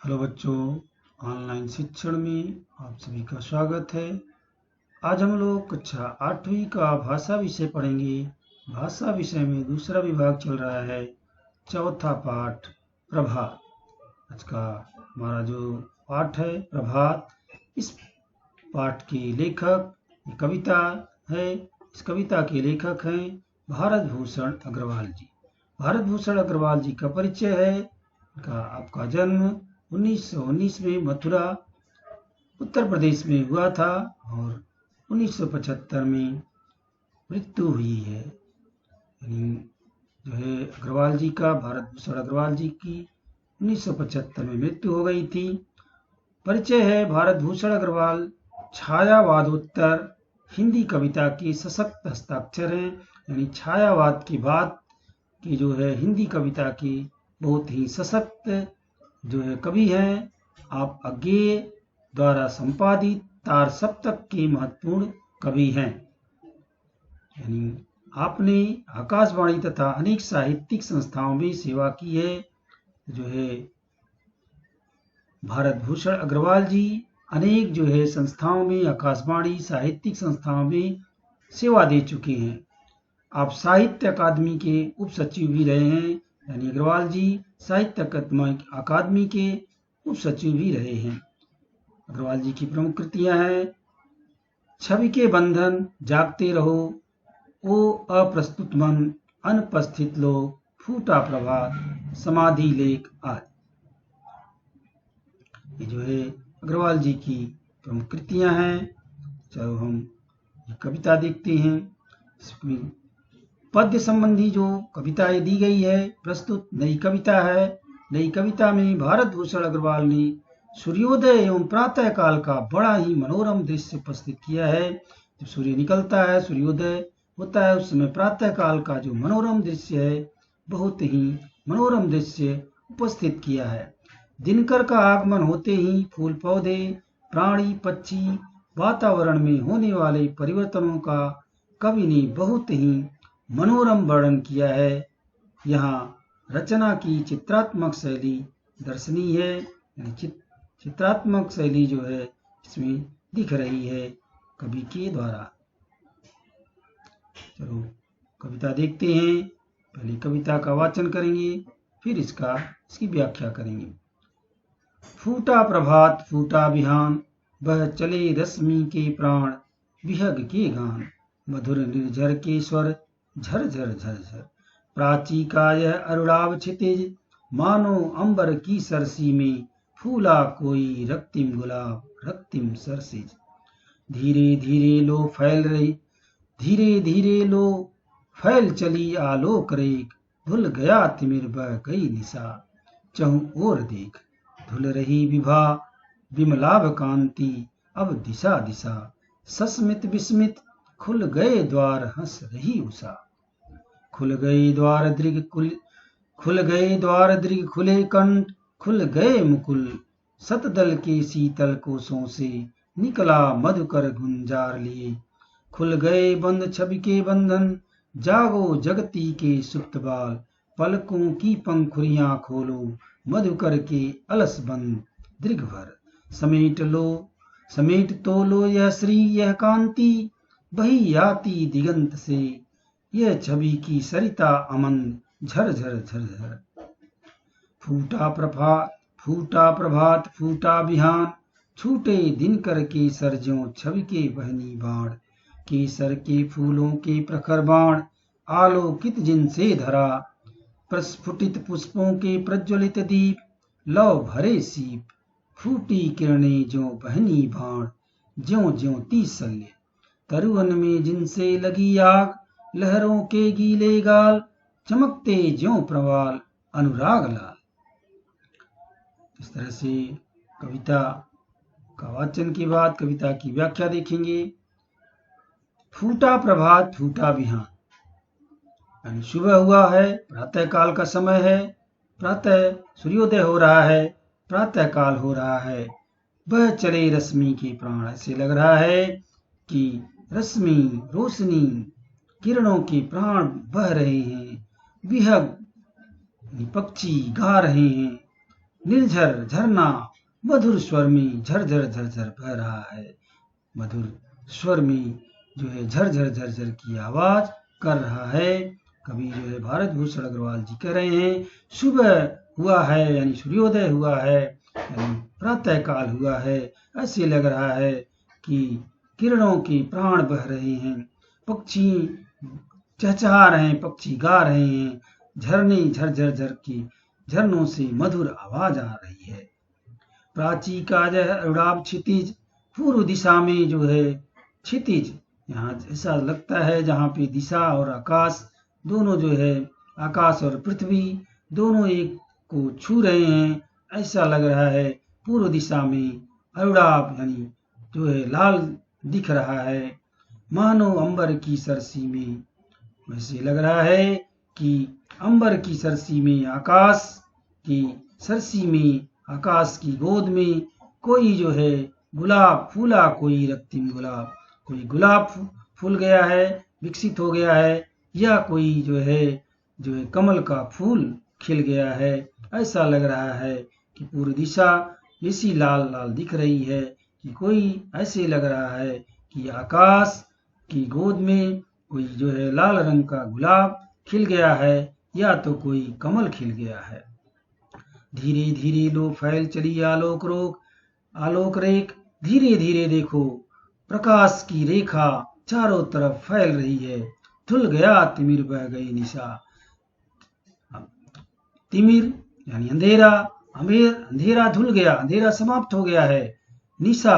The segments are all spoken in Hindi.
हेलो बच्चों, ऑनलाइन शिक्षण में आप सभी का स्वागत है। आज हम लोग कक्षा 8वीं का भाषा विषय पढ़ेंगे। भाषा विषय में दूसरा विभाग चल रहा है, चौथा पाठ प्रभात। आज का हमारा जो पाठ है प्रभात, इस पाठ के लेखक कविता है। इस कविता के लेखक हैं भारत भूषण अग्रवाल जी। भारत भूषण अग्रवाल जी का परिचय है। आपका जन्म 1919 में मथुरा उत्तर प्रदेश में हुआ था और 1975 में मृत्यु हुई है। यानी जो है अग्रवाल जी का, भारत भूषण अग्रवाल जी की 1975 में मृत्यु हो गई थी। परिचय है, भारत भूषण अग्रवाल छायावादोत्तर हिंदी कविता के सशक्त हस्ताक्षर हैं। यानी छायावाद की बात की जो है हिंदी कविता की बहुत ही सशक्त जो है कवि हैं। आप अज्ञेय द्वारा संपादित तार सप्तक के महत्वपूर्ण कवि हैं। यानी आपने आकाशवाणी तथा अनेक साहित्यिक संस्थाओं में सेवा की है। जो है भारत भूषण अग्रवाल जी अनेक जो है संस्थाओं में, आकाशवाणी साहित्यिक संस्थाओं में सेवा दे चुके हैं। आप साहित्य अकादमी के उप सचिव भी रहे हैं। यानी अग्रवाल जी साहित्य अकादमी के उप सचिव भी रहे हैं। अग्रवाल जी की प्रमुख कृतियां हैं छवि के बंधन, जागते रहो, ओ अप्रस्तुत मन, अनुपस्थित लोग, फूटा प्रभात, समाधि लेख आदि। ये जो है अग्रवाल जी की प्रमुख कृतियां हैं। चलो हम कविता देखते हैं। इसमें पद्य संबंधी जो कविताएं दी गई है, प्रस्तुत नई कविता है। नई कविता में भारत भूषण अग्रवाल ने सूर्योदय एवं प्रातः काल का बड़ा ही मनोरम दृश्य उपस्थित किया है। जब सूर्य निकलता है, सूर्योदय होता है, उस समय प्रातः काल का जो मनोरम दृश्य है, बहुत ही मनोरम दृश्य उपस्थित किया है। दिनकर का आगमन होते ही फूल पौधे, प्राणी, पक्षी, वातावरण में होने वाले परिवर्तनों का कवि ने बहुत ही मनोरम वर्णन किया है। यहाँ रचना की चित्रात्मक शैली दर्शनीय है। चित्रात्मक शैली जो है इसमें दिख रही है कवि के द्वारा। चलो कविता देखते हैं। पहले कविता का वाचन करेंगे, फिर इसकी व्याख्या करेंगे। फूटा प्रभात फूटा बिहान, बह चले रश्मि के प्राण, विहग के गान, मधुर निर्झर के स्वर, झर झर झर झर। प्राची का यह अरुणाभ क्षितिज, मानो अंबर की सरसी में फूला कोई रक्तिम गुलाब, रक्तिम सरसिज। धीरे धीरे लो फैल रही, धीरे धीरे लो फैल चली आलोक रेख, धुल गया तिमिर बह गई निशा, चहुं ओर देख। धुल रही विभा विमलाभ कांति, अब दिशा दिशा, सस्मित विस्मित खुल गए द्वार, हंस रही उषा। खुल गए द्वार दृग खुले कंठ, खुल गए मुकुल, सतदल के शीतल कोसों से निकला मधुकर गुंजार लिए। खुल गए बंद छवि के बंधन, जागो जगती के सुप्त बाल, पलकों की पंखुरियां खोलो, मधुकर के अलस बंद दृग भर। समेट तो लो यह श्री यह कांति, बही आती दिगंत से, यह छवि की सरिता अमन, झर झर झर झर। फूटा प्रभात फूटा बिहान, छूटे दिनकर के सरजों छवि के बहनी बाण, केसर के फूलों के प्रखर बाण, आलोकित जिनसे धरा, प्रस्फुटित पुष्पों के प्रज्वलित दीप, लौ भरे सीप, फूटी किरणें ज्यों बहनी बाण, ज्यों ज्यों तीसल्य। तरुवन में जिनसे लगी आग, लहरों के गीले गाल, चमकते ज्यों प्रवाल, अनुराग लाल। इस तरह से कविता का वाचन के बाद कविता की व्याख्या देखेंगे। फूटा प्रभात फूटा बिहान, यानी सुबह हुआ है, प्रातः काल का समय है, प्रातः सूर्योदय हो रहा है, प्रातः काल हो रहा है। बह चले रश्मि के प्राण, ऐसे लग रहा है कि रश्मि रोशनी किरणों के प्राण बह रहे हैं। विहग पक्षी गा रहे हैं। निर्झर झरना मधुर स्वर में झरझर झरझर बह रहा है। मधुर स्वर में जो है झरझर झरझर की आवाज कर रहा है। कवि जो है भारत भूषण अग्रवाल जी कह रहे हैं, सुबह हुआ है यानी सूर्योदय हुआ है, यानी प्रातः काल हुआ है। ऐसे लग रहा है कि किरणों के प्राण बह रहे हैं, पक्षी चहचहा रहे हैं, पक्षी गा रहे हैं, झरने झरझर झर की झरनों से मधुर आवाज आ रही है। प्राची का जह उड़ाब क्षितिज, पूर्व दिशा में जो है क्षितिज, यहाँ ऐसा लगता है जहाँ पे दिशा और आकाश दोनों जो है, आकाश और पृथ्वी दोनों एक को छू रहे हैं, ऐसा लग रहा है। पूर्व दिशा में अरुणाभ यानी जो है लाल दिख रहा है, मानो अंबर की सरसी में। वैसे लग रहा है कि अंबर की सरसी में, आकाश की सरसी में, आकाश की गोद में कोई जो है गुलाब फूला, कोई रक्तिम गुलाब, कोई गुलाब फूल गया है, विकसित हो गया है, या कोई जो है कमल का फूल खिल गया है। ऐसा लग रहा है कि पूरी दिशा ऐसी लाल लाल दिख रही है कि कोई ऐसे लग रहा है कि आकाश की गोद में कोई जो है लाल रंग का गुलाब खिल गया है, या तो कोई कमल खिल गया है। धीरे धीरे लो फैल चली आलोक रोक, आलोक रेख, धीरे धीरे देखो प्रकाश की रेखा चारों तरफ फैल रही है। धुल गया तिमिर बह गई निशा, तिमिर यानी अंधेरा, अंधेरा धुल गया, अंधेरा समाप्त हो गया है। निशा,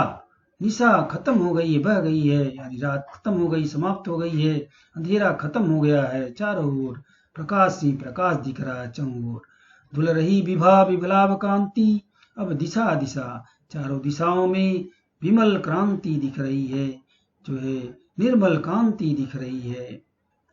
निशा खत्म हो गई है, बह गई है, यानी रात खत्म हो गई, समाप्त हो गई है, अंधेरा खत्म हो गया है। चारों ओर प्रकाश ही प्रकाश दिख रहा है चारों ओर। धुल रही विभा विभलाभ कांति, अब दिशा दिशा, चारों दिशाओं में विमल क्रांति दिख रही है, जो है निर्मल कांति दिख रही है।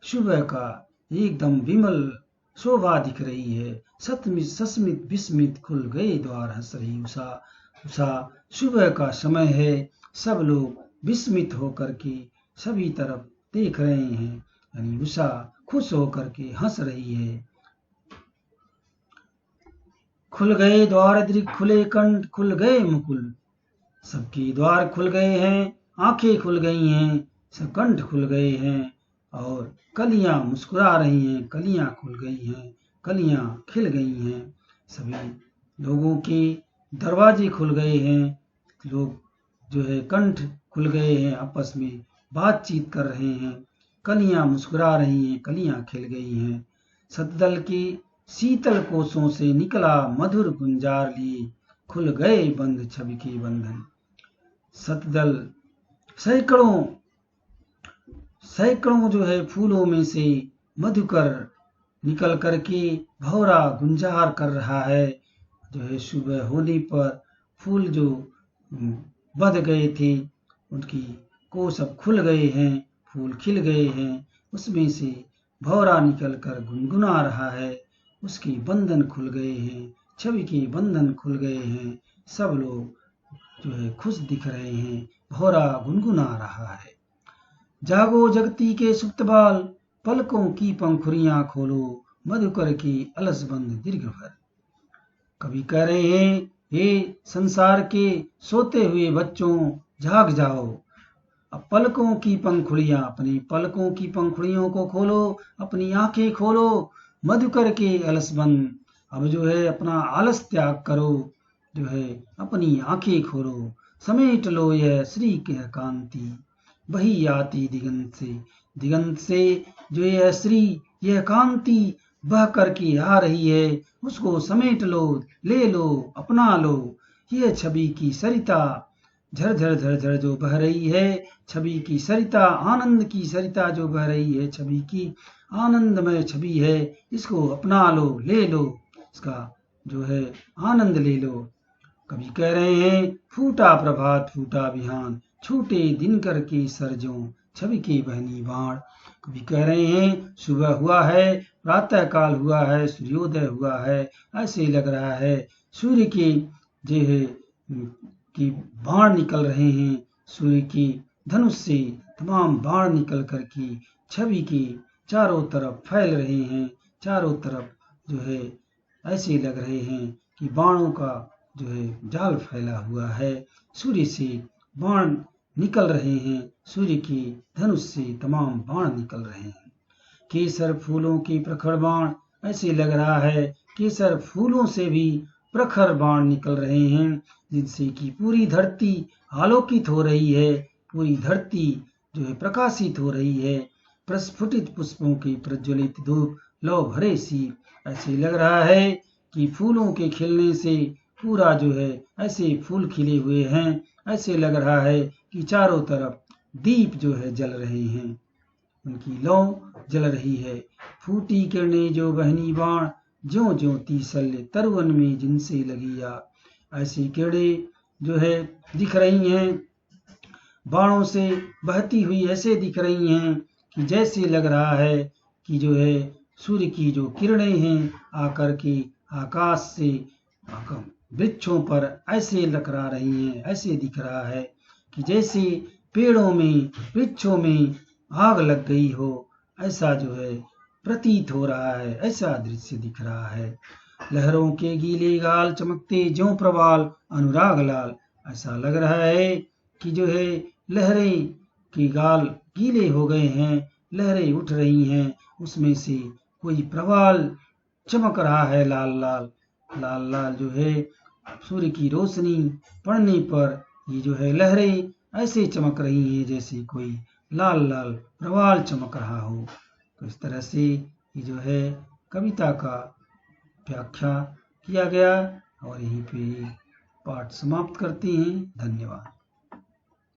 सुबह का एकदम विमल शोभा दिख रही है। सतमित सस्मित विस्मित खुल गए द्वार, हंस रही उषा, उषा सुबह का समय है। सब लोग विस्मित होकर के सभी तरफ देख रहे हैं, यानी उषा खुश होकर के हंस रही है। खुल गए द्वार दृक खुले कंठ, खुल गए मुकुल, सबके द्वार खुल गए हैं, आंखें खुल गई हैं, सब कंठ खुल गए हैं, और कलियां मुस्कुरा रही हैं, कलियां खुल गई हैं, कलियां खिल गई हैं। सभी लोगों के दरवाजे खुल गए हैं, लोग जो है कंठ खुल गए हैं, आपस में बातचीत कर रहे हैं, कलियां मुस्कुरा रही हैं, कलियां खिल गई हैं। सतदल के शीतल कोसों से निकला मधुर गुंजार लिए, खुल गए बंद छवि के बंधन। सतदल सैकड़ों सैकड़ों जो है फूलों में से मधुकर निकल करके भौरा गुंजार कर रहा है। जो है सुबह होने पर फूल जो बध गए थे उनकी को सब खुल गए हैं, फूल खिल गए हैं, उसमें से भौरा निकल कर गुनगुना रहा है, उसके बंधन खुल गए हैं, छवि के बंधन खुल गए हैं। सब लोग जो है खुश दिख रहे हैं, भौरा गुनगुना रहा है। जागो जगती के सुप्त बाल, पलकों की पंखुरियां खोलो, मधुकर की अलस बंद दीर्घ भर। कवि कह रहे हैं, हे संसार के सोते हुए बच्चों, जाग जाओ। अब पलकों की पंखुड़ियां, अपनी पलकों की पंखुड़ियों को खोलो, अपनी आंखें खोलो, मधुकर के अलस बंद, अब जो है अपना आलस त्याग करो, जो है अपनी आंखें खोलो, समेट लो यह श्री के कांति, वही आती दिगंत से जो यह श्री यह कांति बह करके आ रही है, उसको समेट लो, ले लो, अपना लो। यह छवि की सरिता झरझर झरझर जो बह रही है, छवि की सरिता, आनंद की सरिता जो बह रही है, छवि की आनंदमय छवि है, इसको अपना लो, ले लो, इसका जो है आनंद ले लो। कवि कह रहे हैं, फूटा प्रभात फूटा बिहान, छूटे दिन करके सरजों, छवि के बहनी बाण। कवि कह रहे हैं, सुबह हुआ है, प्रातः काल हुआ है, सूर्योदय हुआ है, ऐसे लग रहा है सूर्य के जो है कि बाण निकल रहे हैं, सूर्य की धनुष से तमाम बाण निकल करके छवि के चारों तरफ फैल रहे हैं, चारों तरफ जो है ऐसे लग रहे हैं कि बाणों का जो है जाल फैला हुआ है। सूर्य से बाण निकल रहे हैं, सूर्य की धनुष से तमाम बाण निकल रहे हैं। केसर फूलों के प्रखर बाण, ऐसे लग रहा है केसर फूलों से भी प्रखर बाण निकल रहे हैं, जिनसे कि पूरी धरती आलोकित हो रही है, पूरी धरती जो है प्रकाशित हो रही है। प्रस्फुटित पुष्पों की प्रज्वलित धूप लौ भरे सी, ऐसे लग रहा है कि फूलों के खिलने से पूरा जो है ऐसे फूल खिले हुए हैं, ऐसे लग रहा है कि चारों तरफ दीप जो है जल रहे हैं, उनकी लौ जल रही है। फूटी किरणें जो बहनी बाण, ज्यों ज्यों तीसल्य तरुवन में जिनसे लगी आग, ऐसी किरणें जो है दिख रही हैं, बाणों से बहती हुई ऐसे दिख रही हैं कि जैसे लग रहा है कि जो है सूर्य की जो किरणें हैं आकर के आकाश से वृक्षों पर ऐसे लकरा रही हैं, ऐसे दिख रहा है कि जैसे पेड़ों में वृक्षों में आग लग गई हो, ऐसा जो है प्रतीत हो रहा है, ऐसा दृश्य दिख रहा है। लहरों के गीले गाल चमकते ज्यों प्रवाल अनुराग लाल, ऐसा लग रहा है कि जो है लहरें के गाल गीले हो गए हैं, लहरें उठ रही हैं, उसमें से कोई प्रवाल चमक रहा है लाल लाल। लाल लाल जो है सूर्य की रोशनी पड़ने पर ये जो है लहरें ऐसे चमक रही हैं जैसे कोई लाल लाल प्रवाल चमक रहा हो। तो इस तरह से ये जो है कविता का व्याख्या किया गया और यहीं पे पाठ समाप्त करते हैं। धन्यवाद।